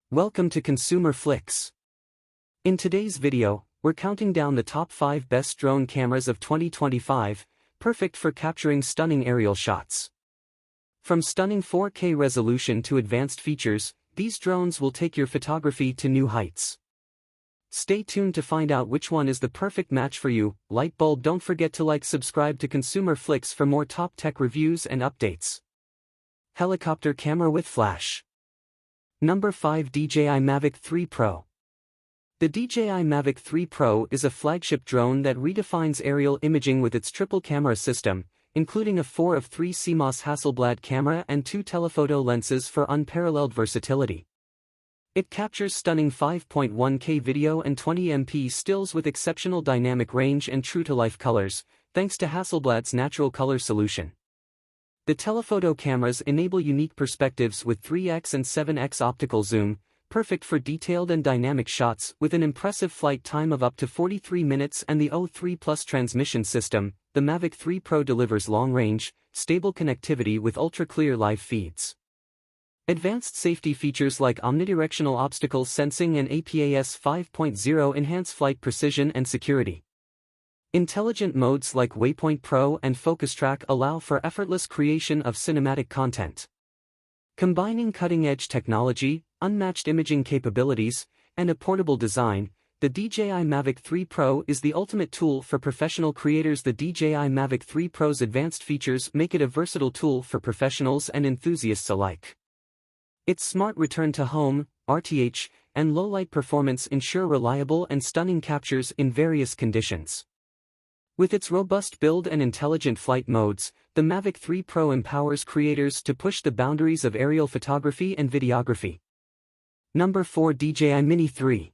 Welcome to Consumer Flix. In today's video, we're counting down the top 5 best drone cameras of 2025, perfect for capturing stunning aerial shots. From stunning 4K resolution to advanced features, these drones will take your photography to new heights. Stay tuned to find out which one is the perfect match for you. Lightbulb, don't forget to subscribe to Consumer Flix for more top tech reviews and updates. Helicopter camera with flash. Number 5, DJI Mavic 3 Pro. The DJI Mavic 3 Pro is a flagship drone that redefines aerial imaging with its triple camera system, including a 4 of 3 CMOS Hasselblad camera and 2 telephoto lenses for unparalleled versatility. It captures stunning 5.1K video and 20MP stills with exceptional dynamic range and true-to-life colors, thanks to Hasselblad's natural color solution. The telephoto cameras enable unique perspectives with 3x and 7x optical zoom, perfect for detailed and dynamic shots with an impressive flight time of up to 43 minutes and the O3 Plus transmission system. The Mavic 3 Pro delivers long-range, stable connectivity with ultra-clear live feeds. Advanced safety features like omnidirectional obstacle sensing and APAS 5.0 enhance flight precision and security. Intelligent modes like Waypoint Pro and Focus Track allow for effortless creation of cinematic content. Combining cutting-edge technology, unmatched imaging capabilities, and a portable design, the DJI Mavic 3 Pro is the ultimate tool for professional creators. The DJI Mavic 3 Pro's advanced features make it a versatile tool for professionals and enthusiasts alike. Its smart return to home, RTH, and low-light performance ensure reliable and stunning captures in various conditions. With its robust build and intelligent flight modes, the Mavic 3 Pro empowers creators to push the boundaries of aerial photography and videography. Number 4, DJI Mini3.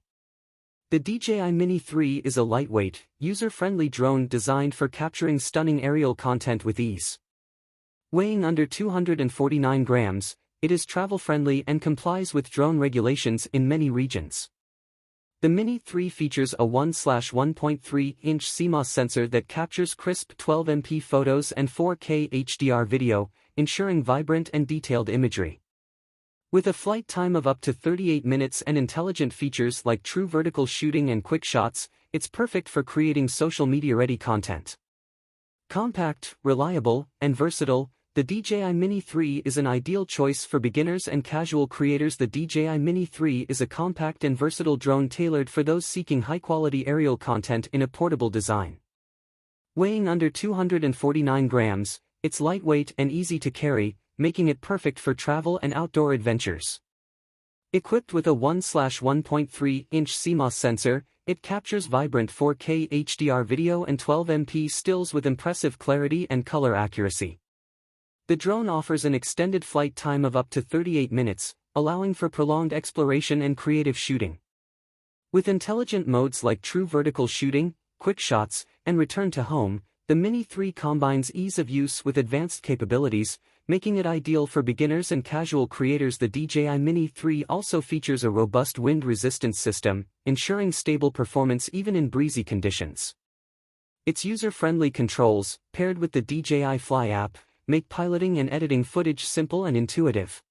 The DJI Mini3 is a lightweight, user-friendly drone designed for capturing stunning aerial content with ease. Weighing under 249 grams, it is travel-friendly and complies with drone regulations in many regions. The Mini3 features a 1/1.3-inch CMOS sensor that captures crisp 12MP photos and 4K HDR video, ensuring vibrant and detailed imagery. With a flight time of up to 38 minutes and intelligent features like true vertical shooting and quick shots, it's perfect for creating social media-ready content. Compact, reliable, and versatile, the DJI Mini3 is an ideal choice for beginners and casual creators. The DJI Mini3 is a compact and versatile drone tailored for those seeking high-quality aerial content in a portable design. Weighing under 249 grams, it's lightweight and easy to carry, making it perfect for travel and outdoor adventures. Equipped with a 1/1.3-inch CMOS sensor, it captures vibrant 4K HDR video and 12MP stills with impressive clarity and color accuracy. The drone offers an extended flight time of up to 38 minutes, allowing for prolonged exploration and creative shooting. With intelligent modes like true vertical shooting, quick shots, and return to home, the Mini3 combines ease of use with advanced capabilities, making it ideal for beginners and casual creators. The DJI Mini3 also features a robust wind resistance system, ensuring stable performance even in breezy conditions. Its user-friendly controls, paired with the DJI Fly app, make piloting and editing footage simple and intuitive.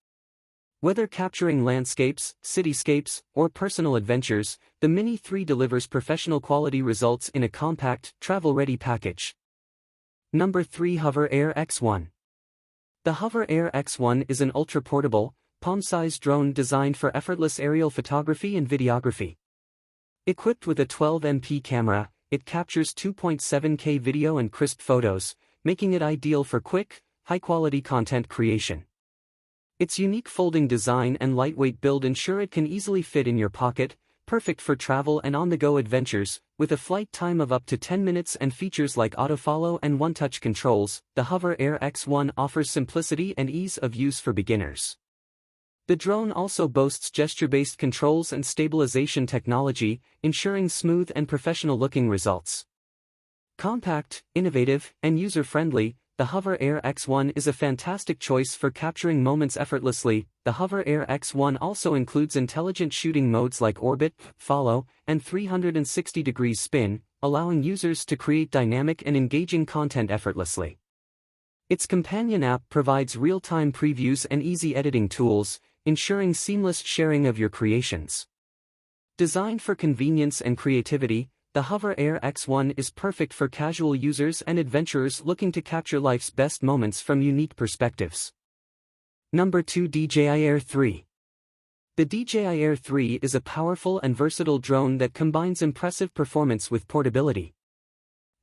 Whether capturing landscapes, cityscapes, or personal adventures, the Mini3 delivers professional quality results in a compact, travel-ready package. Number 3, Hover Air X1. The Hover Air X1 is an ultra-portable, palm-sized drone designed for effortless aerial photography and videography. Equipped with a 12MP camera, it captures 2.7K video and crisp photos, making it ideal for quick, high-quality content creation. Its unique folding design and lightweight build ensure it can easily fit in your pocket, perfect for travel and on-the-go adventures. With a flight time of up to 10 minutes and features like autofollow and one-touch controls, the Hover Air X1 offers simplicity and ease of use for beginners. The drone also boasts gesture-based controls and stabilization technology, ensuring smooth and professional-looking results. Compact, innovative, and user-friendly, the Hover Air X1 is a fantastic choice for capturing moments effortlessly. The Hover Air X1 also includes intelligent shooting modes like orbit, follow, and 360-degree spin, allowing users to create dynamic and engaging content effortlessly. Its companion app provides real-time previews and easy editing tools, ensuring seamless sharing of your creations. Designed for convenience and creativity, the Hover Air X1 is perfect for casual users and adventurers looking to capture life's best moments from unique perspectives. Number 2. DJI Air3. The DJI Air3 is a powerful and versatile drone that combines impressive performance with portability.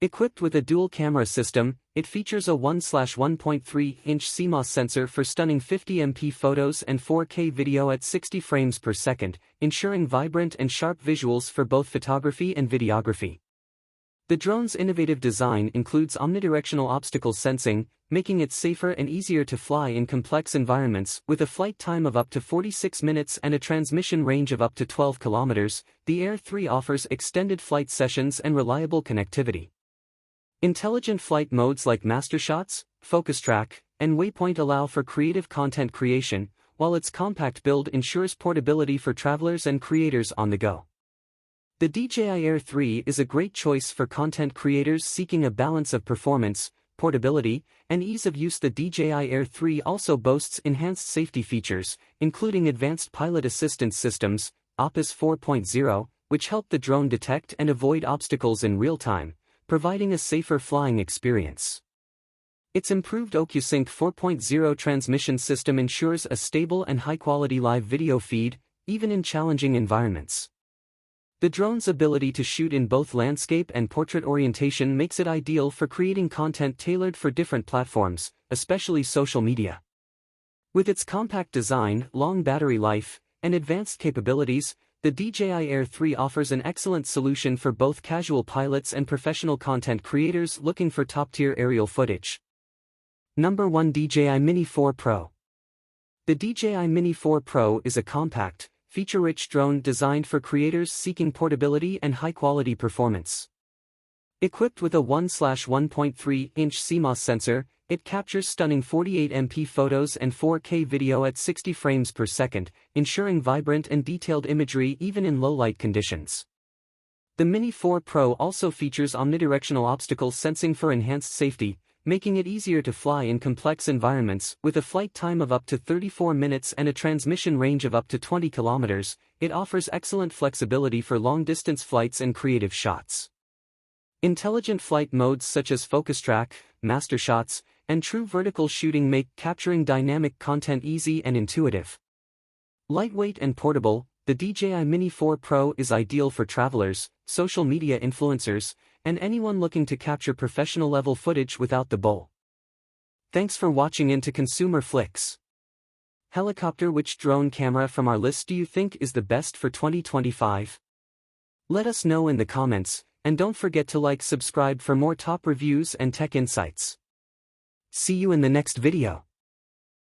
Equipped with a dual-camera system, it features a 1/1.3-inch CMOS sensor for stunning 50MP photos and 4K video at 60 frames per second, ensuring vibrant and sharp visuals for both photography and videography. The drone's innovative design includes omnidirectional obstacle sensing, making it safer and easier to fly in complex environments. With a flight time of up to 46 minutes and a transmission range of up to 12 kilometers, the Air3 offers extended flight sessions and reliable connectivity. Intelligent flight modes like Master Shots, Focus Track, and Waypoint allow for creative content creation, while its compact build ensures portability for travelers and creators on the go. The DJI Air3 is a great choice for content creators seeking a balance of performance, portability, and ease of use. The DJI Air3 also boasts enhanced safety features, including advanced pilot assistance systems, APAS 4.0, which help the drone detect and avoid obstacles in real time, providing a safer flying experience. Its improved OcuSync 4.0 transmission system ensures a stable and high-quality live video feed, even in challenging environments. The drone's ability to shoot in both landscape and portrait orientation makes it ideal for creating content tailored for different platforms, especially social media. With its compact design, long battery life, and advanced capabilities, the DJI Air3 offers an excellent solution for both casual pilots and professional content creators looking for top-tier aerial footage. Number 1. DJI Mini4 Pro. The DJI Mini4 Pro is a compact, feature-rich drone designed for creators seeking portability and high-quality performance. Equipped with a 1/1.3-inch CMOS sensor, it captures stunning 48MP photos and 4K video at 60 frames per second, ensuring vibrant and detailed imagery even in low-light conditions. The Mini4 Pro also features omnidirectional obstacle sensing for enhanced safety, making it easier to fly in complex environments. With a flight time of up to 34 minutes and a transmission range of up to 20 kilometers, it offers excellent flexibility for long-distance flights and creative shots. Intelligent flight modes such as Focus Track, Master Shots, and True Vertical Shooting make capturing dynamic content easy and intuitive. Lightweight and portable, the DJI Mini4 Pro is ideal for travelers, social media influencers, and anyone looking to capture professional-level footage without the bull. Thanks for watching Into Consumer Flix. Helicopter. Which drone camera from our list do you think is the best for 2025? Let us know in the comments, and don't forget to subscribe for more top reviews and tech insights. See you in the next video.